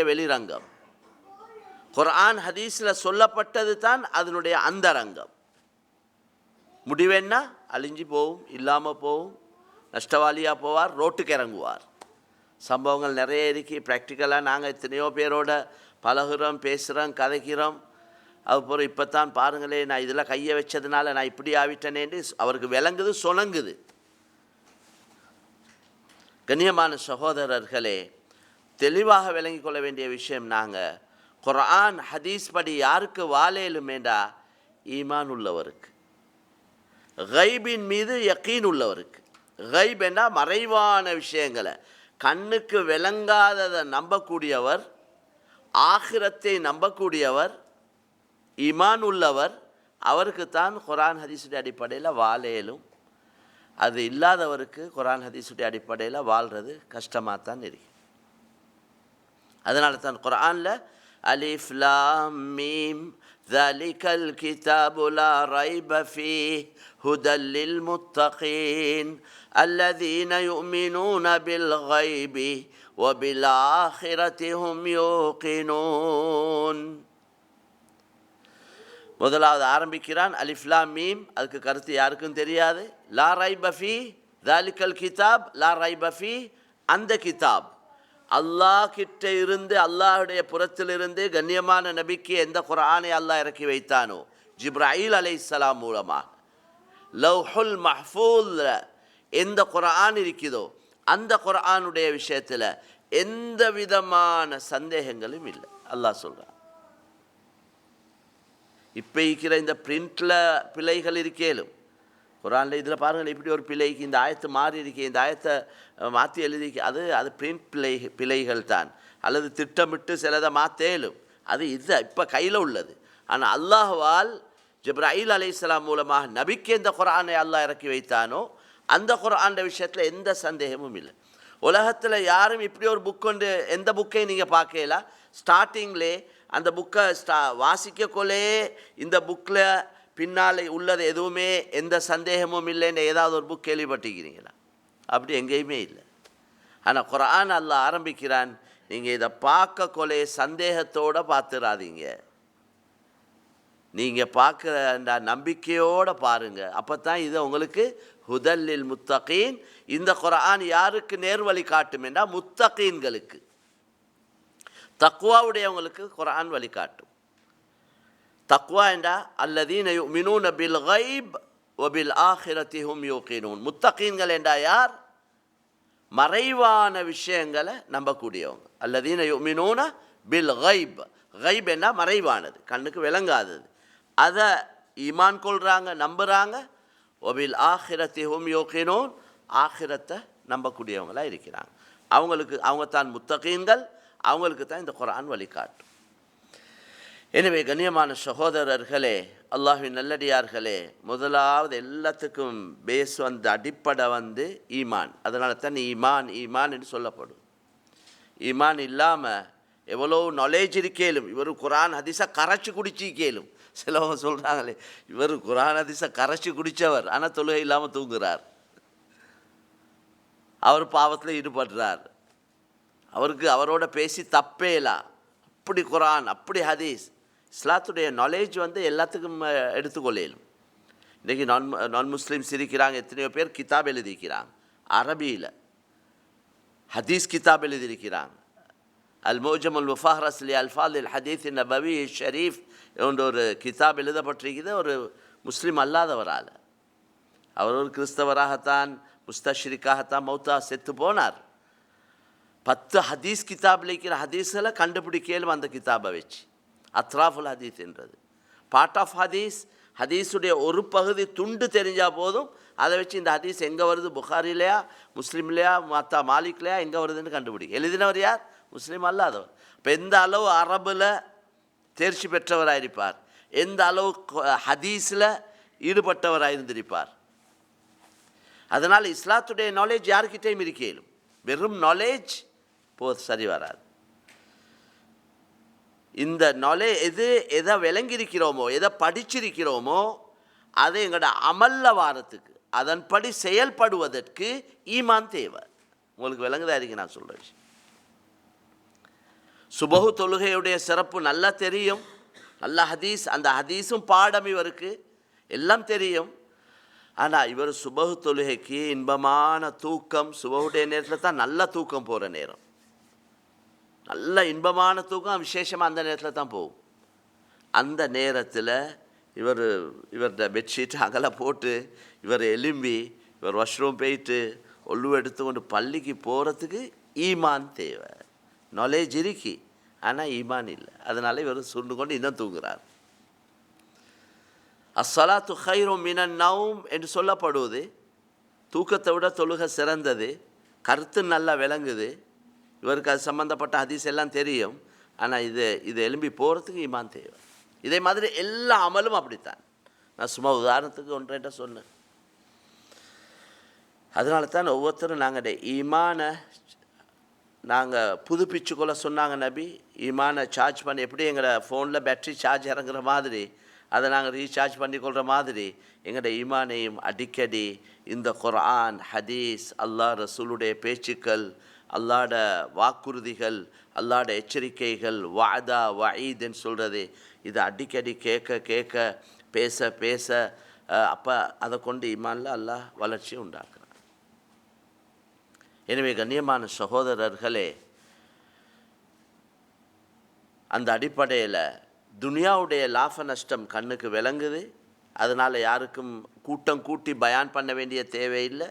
வெளிரங்கம். குர்ஆன் ஹதீஸில் சொல்லப்பட்டது தான் அதனுடைய அந்தரங்கம். முடிவென்னா அழிஞ்சு போகும், இல்லாமல் போகும், நஷ்டவாளியாக போவார், ரோட்டுக்கு இறங்குவார். சம்பவங்கள் நிறைய இருக்கு. ப்ராக்டிக்கலாக நாங்கள் எத்தனையோ பேரோட பழகுறோம், பேசுகிறோம், கதைக்கிறோம். அதுபோல் இப்போ தான் பாருங்களேன், நான் இதில் கையை வச்சதுனால நான் இப்படி ஆவிட்டேனேன்னு அவருக்கு விளங்குது, சொலங்குது. கண்ணியமான சகோதரர்களே, தெளிவாக விளங்கி கொள்ள வேண்டிய விஷயம், நாங்கள் குர்ஆன் ஹதீஸ் படி யாருக்கு வாழேலுமேண்டா ஈமான் உள்ளவருக்கு, கைபின் மீது யக்கீன் உள்ளவருக்கு. கைப் என்றா மறைவான விஷயங்களை, கண்ணுக்கு விளங்காததை நம்பக்கூடியவர், ஆகிரத்தை நம்பக்கூடியவர், ஈமான் உள்ளவர், அவருக்குத்தான் குர்ஆன் ஹதீஸுடைய அடிப்படையில் வாழேலும். அது இல்லாதவருக்கு குர்ஆன் ஹதீஸுடைய அடிப்படையில் வாழ்கிறது கஷ்டமாக தான் இருக்கு. அதனால தான் குர்ஆனில் அலிஃப் லாம் மீம் ذَلِكَ الْكِتَابُ لَا رَيْبَ فِيهِ هُدًى لِّلْمُتَّقِينَ الَّذِينَ يُؤْمِنُونَ بِالْغَيْبِ وَبِالْآخِرَةِ هُمْ يُوقِنُونَ. முதலாவது ஆரம்பிக்கிறான் அலிஃப் லாம் மீம். அதுக்கு கருத்து யாருக்கும் தெரியாது. லா ரைப ஃபீ தாலிகல் கிதாப், லா ரைப ஃபீ அந்த கிதாப், அல்லாஹ் கிட்ட இருந்து, அல்லாஹுடைய புறத்திலிருந்து கண்ணியமான நபிக்கு எந்த குர்ஆனை அல்லாஹ் இறக்கி வைத்தானோ, ஜிப்ராயில் அலைஹிஸ்ஸலாம் மூலமாக லவ்ஹுல் மஹ்ஃபூல் எந்த குர்ஆன் இருக்குதோ அந்த குர்ஆனுடைய விஷயத்தில் எந்த விதமான சந்தேகங்களும் இல்லை. அல்லாஹ் சொல்கிறான். இப்போ இருக்கிற இந்த பிரிண்டில் பிழைகள் இருக்கேலும், குர்ஆனில் இதில் பாருங்கள் இப்படி ஒரு பிழைக்கு இந்த ஆயத்து மாறி இருக்கே, இந்த ஆயத்தை மாற்றி எழுதிக்க, அது பிரிண்ட் பிழைகள் தான், அல்லது திட்டமிட்டு சிலதை மாற்றேலும், அது இது இப்போ கையில் உள்ளது. ஆனால் அல்லாஹ்வால் ஜிப்ராயில் அலைஹிஸ்ஸலாம் மூலமாக நபிக்கு எந்த குர்ஆனை அல்லாஹ் இறக்கி வைத்தானோ அந்த குர்ஆன் விஷயத்தில் எந்த சந்தேகமும் இல்லை. உலகத்தில் யாரும் இப்படி ஒரு புக் கொண்டு எந்த புக்கையும் நீங்கள் பார்க்கல, ஸ்டார்டிங்லே அந்த புக்கை வாசிக்கக்கொள்ளே இந்த புக்கில் பின்னால் உள்ளது எதுவுமே எந்த சந்தேகமும் இல்லைன்னு ஏதாவது ஒரு புக் கேள்விப்பட்டிருக்கிறீங்களா? அப்படி எங்கேயுமே இல்லை. ஆனால் குர்ஆன் அல்லாஹ் ஆரம்பிக்கிறான், நீங்கள் இதை பார்க்கக்கொள்ளே சந்தேகத்தோடு பார்த்துடாதீங்க, நீங்கள் பார்க்குற அந்த நம்பிக்கையோடு பாருங்கள். அப்போ தான் இது உங்களுக்கு ஹுதல்லில் முத்தகீன். இந்த குர்ஆன் யாருக்கு நேர்வழி காட்டும் என்றால் முத்தகீன்களுக்கு, தக்வாவுடையவங்களுக்கு குர்ஆன் வழிகாட்டும். தக்வா என்றா அல்லதீன யுமினூன பில் கைப் வபில் ஆஹிரத்தி ஹும் யூகினூன். முத்தகீன்கள் என்றா யார்? மறைவான விஷயங்களை நம்பக்கூடியவங்க. அல்லதீன யுமினூன பில் கைப், கைப் என்றா மறைவானது, கண்ணுக்கு விளங்காதது, அதை ஈமான் கொள்கிறாங்க, நம்புகிறாங்க. வபில் ஆஹிரத்தி ஹும் யூகினூன், ஆஹிரத்தை நம்பக்கூடியவங்களாக இருக்கிறாங்க. அவங்க தான் முத்தகீன்கள், அவங்களுக்கு தான் இந்த குர்ஆன் வழிகாட்டும். எனவே கண்ணியமான சகோதரர்களே, அல்லாஹ்வின் நல்லடியார்களே, முதலாவது எல்லாத்துக்கும் பேஸ் அடிப்படை ஈமான். அதனால தான் ஈமான் ஈமான் என்று சொல்லப்படும். ஈமான் இல்லாமல் எவ்வளோ நாலேஜ் இருக்கேலும், இவர் குர்ஆன் ஹதீஸை கரைச்சி குடிச்சிக்கேலும். சிலவங்க சொல்கிறாங்களே, இவர் குர்ஆன் ஹதீஸை கரைச்சி குடித்தவர், ஆனால் தொழுகை இல்லாமல் தூங்குகிறார், அவர் பாவத்தில் ஈடுபடுறார், அவரோட பேசி தப்பேலா. அப்படி குர்ஆன், அப்படி ஹதீஸ், இஸ்லாத்துடைய நாலேஜ் எல்லாத்துக்கும் எடுத்துக்கொள்ளும். இன்றைக்கி நான் முஸ்லீம்ஸ் இருக்கிறாங்க, எத்தனையோ பேர் கிதாப் எழுதிக்கிறாங்க அரபியில், ஹதீஸ் கிதாப் எழுதியிருக்கிறாங்க. அல் மோஜம் அல் முஃபஹ்ரஸ் லி அல்ஃபால் இல் ஹதீஸ் நபவி ஷரீஃப் என்ற ஒரு கிதாப் எழுதப்பட்டிருக்கிறது ஒரு முஸ்லீம் அல்லாதவரால். அவர் ஒரு கிறிஸ்தவராகத்தான், முஸ்தஷ்ரிக்காகத்தான் மௌத்தா செத்து போனார். 10 ஹதீஸ் கிதாபில் இருக்கிற ஹதீஸில் கண்டுபிடிக்கலும் அந்த கிதாபை வச்சு. அத்ராஃபுல் ஹதீஸ் என்றது பார்ட் ஆஃப் ஹதீஸ். ஹதீஸுடைய ஒரு பகுதி துண்டு தெரிஞ்சால் போதும், அதை வச்சு இந்த ஹதீஸ் எங்கே வருது, புகாரிலையா முஸ்லீம்லையா மற்ற மாலிக்லையா எங்கே வருதுன்னு கண்டுபிடிக்கும். எழுதினவர் யார்? முஸ்லீம் அல்லாதவர். இப்போ எந்த அளவு அரபில் தேர்ச்சி பெற்றவராக இருப்பார், எந்த அளவு ஹதீஸில் ஈடுபட்டவராக இருந்திருப்பார். அதனால் இஸ்லாத்துடைய நாலேஜ் யாருக்கிட்டையும் இருக்கேலும். வெறும் நாலேஜ் சரி வராது. இந்த நாலேஜ் எதை விளங்கியிருக்கிறோமோ, எதை படிச்சிருக்கிறோமோ, அதை எங்களோட அமல்ல வாரத்துக்கு, அதன்படி செயல்படுவதற்கு ஈமான் தேவை. உங்களுக்கு விளங்குதா இருக்கு நான் சொல்கிற விஷயம். சுபஹு தொழுகையுடைய சிறப்பு நல்லா தெரியும், நல்ல ஹதீஸ், அந்த ஹதீஸும் பாடம் இவருக்கு எல்லாம் தெரியும். ஆனால் இவர் சுபஹு தொழுகைக்கு இன்பமான தூக்கம், சுபஹுடைய நேரத்தில் தான் நல்ல தூக்கம் போகிற நேரம், நல்ல இன்பமான தூக்கம் விசேஷமாக அந்த நேரத்தில் தான் போகும். அந்த நேரத்தில் இவரோட பெட்ஷீட் அகல போட்டு இவர் எலும்பி இவர் வாஷ்ரூம் போயிட்டு ஒல்லு எடுத்துக்கொண்டு பள்ளிக்கு போகிறதுக்கு ஈமான் தேவை. நாலேஜ் இருக்கி, ஆனால் ஈமான் இல்லை. அதனால் இவர் சுருண்டு கொண்டு இன்னும் தூங்குறார். அஸ்ஸலாத்து கைரும் மினன் நௌம் என்று சொல்லப்படுவது, தூக்கத்தை விட தொழுகை சிறந்தது, கருத்து நல்லா விளங்குது. இவருக்கு அது சம்மந்தப்பட்ட ஹதீஸ் எல்லாம் தெரியும். ஆனால் இது எழும்பி போகிறதுக்கு ஈமான் தேவை. இதே மாதிரி எல்லா அமலும் அப்படித்தான். நான் சும்மா உதாரணத்துக்கு ஒன்றைட்ட சொன்னேன். அதனால தான் ஒவ்வொருத்தரும் நாங்கள் ஈமானை நாங்கள் புதுப்பிச்சுக்கொள்ள சொன்னாங்க நபி. ஈமானை சார்ஜ் பண்ணி, எப்படி எங்களோட ஃபோனில் பேட்ரி சார்ஜ் இறங்குற மாதிரி, அதை நாங்கள் ரீசார்ஜ் பண்ணிக்கொள்கிற மாதிரி எங்களோட ஈமானையும் அடிக்கடி இந்த குர்ஆன், ஹதீஸ், அல்லாஹ் ரசூலுடைய பேச்சுக்கள், அல்லாஹ்ட வாக்குறுதிகள், அல்லாஹ்ட எச்சரிக்கைகள், வாதா வஈதுன்னு சொல்கிறது, இதை அடிக்கடி கேட்க பேச அப்போ அதை கொண்டு ஈமானில் அல்லாஹ் வளர்ச்சி உண்டாக்குறான். எனவே கண்ணியமான சகோதரர்களே, அந்த அடிப்படையில் துனியாவுடைய லாப நஷ்டம் கண்ணுக்கு விளங்குது. அதனால் யாருக்கும் கூட்டம் கூட்டி பயான் பண்ண வேண்டிய தேவையில்லை.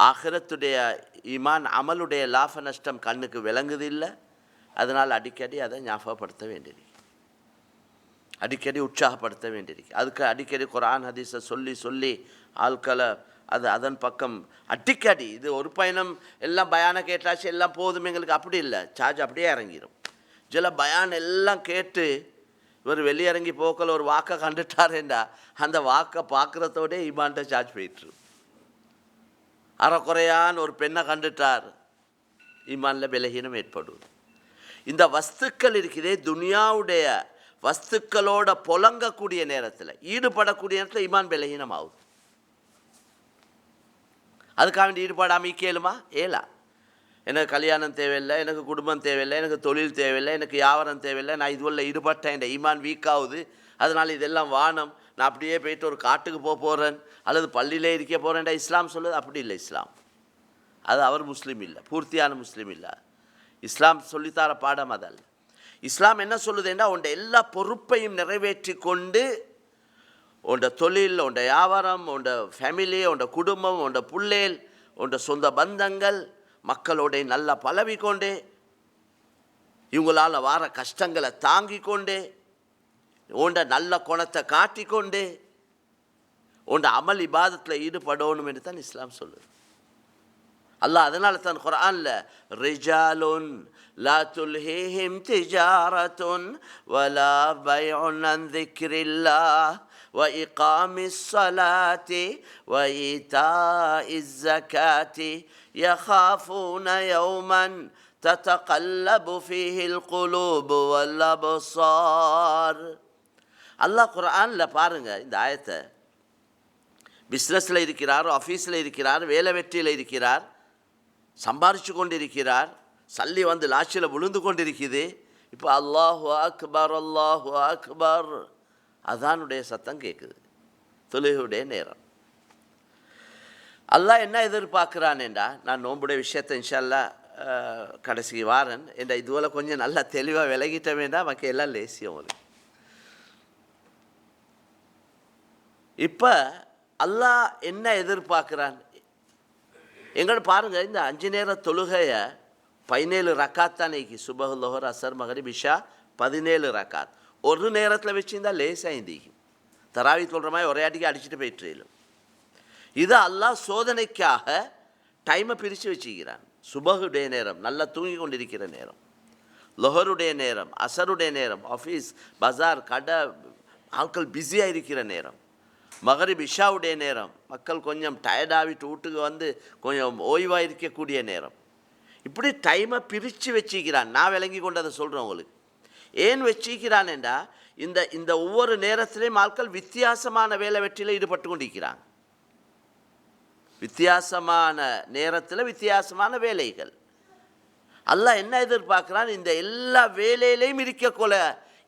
ஆகிரத்துடைய ஈமான் அமலுடைய லாப நஷ்டம் கண்ணுக்கு விளங்குது இல்லை. அதனால் அடிக்கடி அதை ஞாபகப்படுத்த வேண்டியிருக்கு, அடிக்கடி உற்சாகப்படுத்த வேண்டியிருக்கு. அதுக்கு அடிக்கடி குர்ஆன் ஹதீஸை சொல்லி ஆட்களை அதன் பக்கம் அடிக்கடி, இது ஒரு பயணம் எல்லாம் பயானை கேட்டாச்சு எல்லாம் போதும் எங்களுக்கு, அப்படி இல்லை. சார்ஜ் அப்படியே இறங்கிடும். சில பயான் எல்லாம் கேட்டு இவர் வெளியிறங்கி போக்கல ஒரு வாக்கை கண்டுட்டாருண்டா அந்த வாக்கை பார்க்குறதோடே ஈமான்ட்ட சார்ஜ் போயிட்டுரு. அறக்குறையான் ஒரு பெண்ணை கண்டுட்டார், ஈமானில் பலகீனம் ஏற்படுவது. இந்த வஸ்துக்கள் இருக்கிறதே, துனியாவுடைய வஸ்துக்களோட புலங்கக்கூடிய நேரத்தில், ஈடுபடக்கூடிய நேரத்தில் ஈமான் பலகீனம் ஆகுது. அதுக்காக வேண்டி ஈடுபடாமல் கேளுமா? ஏலா. எனக்கு கல்யாணம் தேவையில்லை, எனக்கு குடும்பம் தேவையில்லை, எனக்கு தொழில் தேவையில்லை, எனக்கு வியாபாரம் தேவையில்லை, நான் இதுவரை ஈடுபட்டேன், இந்த ஈமான் வீக் ஆகுது, அதனால் இதெல்லாம் வானம், நான் அப்படியே போயிட்டு ஒரு காட்டுக்கு போகிறேன் அல்லது பள்ளியிலே இருக்க போகிறேன்டா இஸ்லாம் சொல்லுது. அப்படி இல்லை. இஸ்லாம் அது அவர் முஸ்லீம் இல்லை, பூர்த்தியான முஸ்லீம் இல்லை. இஸ்லாம் சொல்லித்தர பாடம் அதல்ல. இஸ்லாம் என்ன சொல்லுதுன்னா, உண்ட எல்லா பொறுப்பையும் நிறைவேற்றி கொண்டு உண்ட தொழில், உண்ட வியாபாரம், உண்ட ஃபேமிலி, உண்ட குடும்பம், உண்ட புள்ளேல், உண்ட சொந்த பந்தங்கள், மக்களோட நல்லா பழவிக்கொண்டே, இவங்களால் வார கஷ்டங்களை தாங்கி கொண்டே, உண்ட நல்ல குணத்தை காட்டிக்கொண்டே உண்ட அமல் இபாதத்தில் ஈடுபடணும் என்று தான் இஸ்லாம் சொல்லுது. அல்லாஹ் அதனால தான் குர்ஆன்ல ரிஜாலுன் லா துல்ஹிஹிம் திஜாரத்துன் வலா பைஉன் அன் திக்ரில்லாஹ் வ இகாமிஸ் ஸலாத்தி வ ஈதாஇஸ் ஸகாத்தி யகாஃபூன யௌமன் ததகல்லபு ஃபீஹில் குலூபு வல் அப்ஸார். அல்லாஹ் குர்ஆன்ல பாருங்க, இந்த ஆயத்தை பிஸ்னஸில் இருக்கிறார், ஆஃபீஸில் இருக்கிறார், வேலை வெற்றியில் இருக்கிறார், சம்பாரித்து கொண்டிருக்கிறார், சல்லி வந்து லாட்சியில் விழுந்து கொண்டிருக்குது. இப்போ அல்லாஹு அக்பர் அல்லாஹு அக்பர் அதானுடைய சத்தம் கேட்குது, தொழுகையுடைய நேரம். அல்லாஹ் என்ன எதிர்பார்க்குறானேண்டா, நான் நோம்புடைய விஷயத்தை இன்ஷா அல்லாஹ் கடைசி வாரன் என்ற இதுவரை கொஞ்சம் நல்லா தெளிவாக விலகிட்ட வேண்டாம், மக்கள் எல்லாம் லேசியம் வரும். இப்போ அல்லாஹ் என்ன எதிர்பார்க்குறான் எங்களை பாருங்கள். இந்த 5 நேர தொழுகையை 17 ரக்காத் தான் இன்னைக்கு, சுபஹ் லொஹர் அசர் மகரிப் இஷா 17 ரக்காத் ஒரு நேரத்தில் வச்சுருந்தால் லேசாக இந்திக்கும். தராவி சொல்கிற மாதிரி ஒரே அடிக்கு அடிச்சுட்டு போயிட்டுரும். இது அல்லாஹ் சோதனைக்காக டைமை பிரித்து வச்சுக்கிறான். சுபஹுடைய நேரம் நல்லா தூங்கி கொண்டிருக்கிற நேரம், லொஹருடைய நேரம், அசருடைய நேரம், ஆஃபீஸ் பஜார் கடை ஆட்கள் பிஸியாக இருக்கிற நேரம், மகரிப் இஷாவுடைய நேரம், மக்கள் கொஞ்சம் டயர்டாகிட்டு வீட்டுக்கு வந்து கொஞ்சம் ஓய்வாக இருக்கக்கூடிய நேரம். இப்படி டைமை பிரித்து வச்சுக்கிறான். நான் விளங்கி கொண்டு அதை சொல்கிறேன் உங்களுக்கு. ஏன் வச்சுக்கிறான்டா, இந்த ஒவ்வொரு நேரத்திலையும் ஆட்கள் வித்தியாசமான வேலை வெற்றியில் ஈடுபட்டு கொண்டிருக்கிறாங்க. வித்தியாசமான நேரத்தில் வித்தியாசமான வேலைகள். அல்லாஹ் என்ன எதிர்பார்க்குறான்? இந்த எல்லா வேலையிலையும் இருக்கக்கொள்ள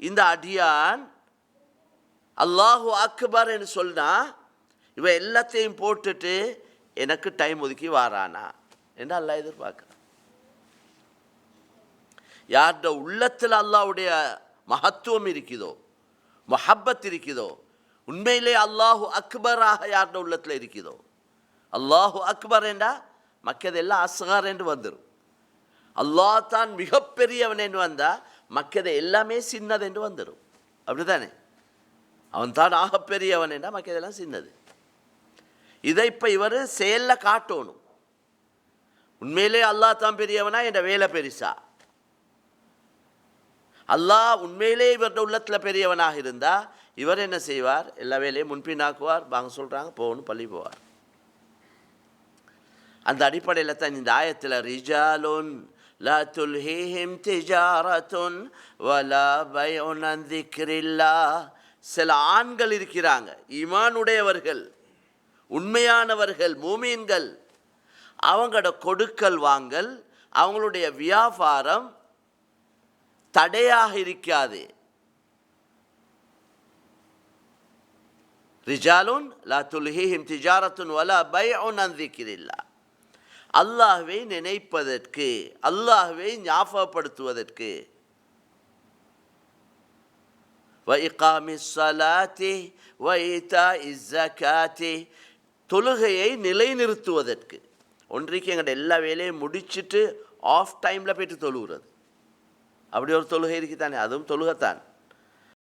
இந்த அடியான் அல்லாஹு அக்பர் என்று சொன்னா இவன் எல்லாத்தையும் போட்டுட்டு எனக்கு டைம் ஒதுக்கி வாரானா என்று அல்லாஹ் எதிர்பார்க்குறான். யார்ட உள்ளத்தில் அல்லாஹ்வுடைய மகத்துவம் இருக்குதோ, மொஹப்பத் இருக்குதோ, உண்மையிலே அல்லாஹு அக்பராக யார்ட உள்ளத்தில் இருக்குதோ, அல்லாஹு அக்பர் என்றா மக்கதெல்லாம் அஸ்கார் என்று வந்துடும். அல்லாஹ் தான் மிகப்பெரியவன் என்று வந்தால் மக்கதை எல்லாமே சின்னது என்று வந்துடும். அப்படிதானே? அவன் தான் ஆகப்பெரியவன் என்றால் மக்கதெல்லாம் சின்னது. இதை இப்போ இவர் செயலில் காட்டணும். உண்மையிலே அல்லாஹ் தான் பெரியவனா என்ற வேலை பெருசா? அல்லாஹ் உண்மையிலே இவருடைய உள்ளத்தில் பெரியவனாக இருந்தால் இவர் என்ன செய்வார்? எல்லா வேலையும் முன்பின்னாக்குவார். வாங்க சொல்கிறாங்க போகணும், பள்ளி போவார். அந்த அடிப்படையில் தான் இந்த ஆயத்தில் ரிஜாலுன் லா துல்ஹீஹிம் திஜாரத்துன் வலா பைஉன் அன் திக்ரில்லாஹ். சில ஆண்கள் இருக்கிறாங்க, ஈமானுடையவர்கள், உண்மையானவர்கள், மூமீன்கள். அவங்களோட கொடுக்கல் வாங்கல், அவங்களுடைய வியாபாரம் தடையாக இருக்காது. ரிஜாலுன் லா துல்ஹீஹிம் திஜாரத்துன் வலா பைஉன் அன் திக்ரில்லாஹ். அல்லாஹ்வை நினைப்பதற்கு, அல்லாஹ்வை ஞாபகப்படுத்துவதற்கு, வ இகாமிஸ் ஸலாத்தி வ ஈதாஇஸ் ஸகாத்தி, தொழுகையை நிலைநிறுத்துவதற்கு. ஒன்றைக்கு எங்கள்ட எல்லா வேலையும் முடிச்சுட்டு ஆஃப் டைமில் போய்ட்டு தொழுகிறது. அப்படி ஒரு தொழுகை இருக்குதானே, அதுவும் தொழுகைத்தான்.